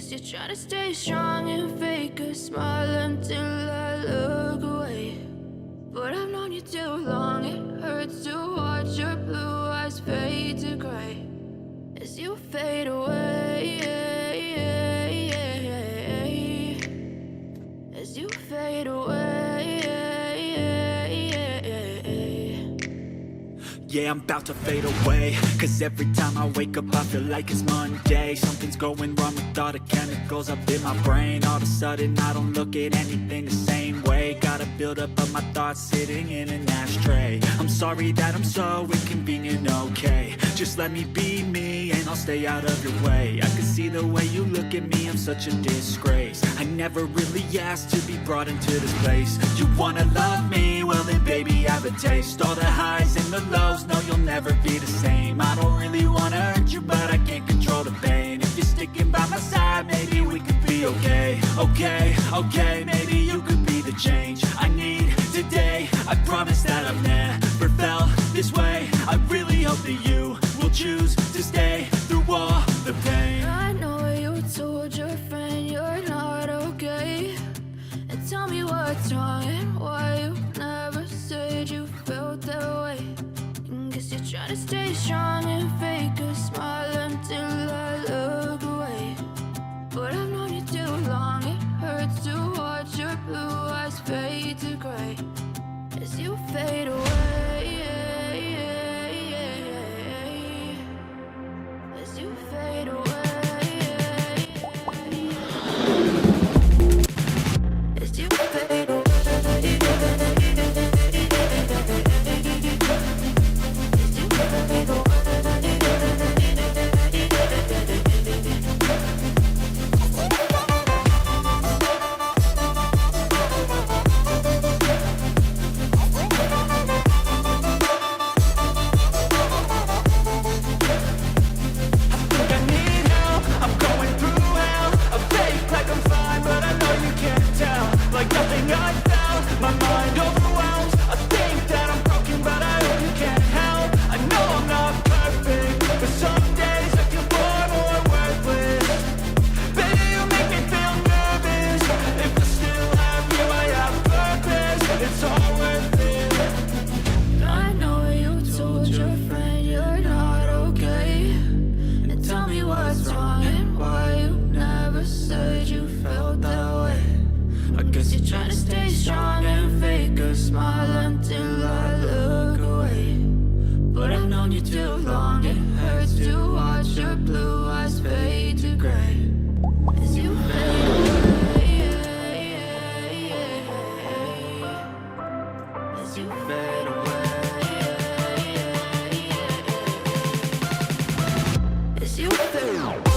Guess you're trying to stay strong and fake a smile until I look away. But I've known you too long, it hurts to watch your blue eyes fade to gray as you fade away, as you fade away. Yeah, I'm about to fade away, cause every time I wake up I feel like it's Monday. Something's going wrong with all the chemicals up in my brain. All of a sudden I don't look at anything the same way. Got a buildup of my thoughts sitting in an ashtray. I'm sorry that I'm so inconvenient, okay. Just let me be me and I'll stay out of your way. I can see the way you look at me, I'm such a disgrace. I never really asked to be brought into this place. You wanna love me? Well then baby have a taste. All the highs and the lows, no you'll never be the same. I don't really wanna hurt you but I can't control the pain. If you're sticking by my side maybe we could be okay. Okay, maybe you could be the change I need today. I promise that I've never felt this way. I really hope that you will choose to stay through all the pain. I know you told your friend you're not okay, and tell me what's wrong and why you never said you felt that way. Guess you're trying to stay strong and fake a smile until I look away. But I've known you too long, it hurts to watch your blue eyes fade to gray as you fade away, as you fade away, as you fade away. Trying to stay strong and fake a smile until I look away. But I've known you too long, it hurts to watch your blue eyes fade to gray as you fade away, as you fade away, as you fade away.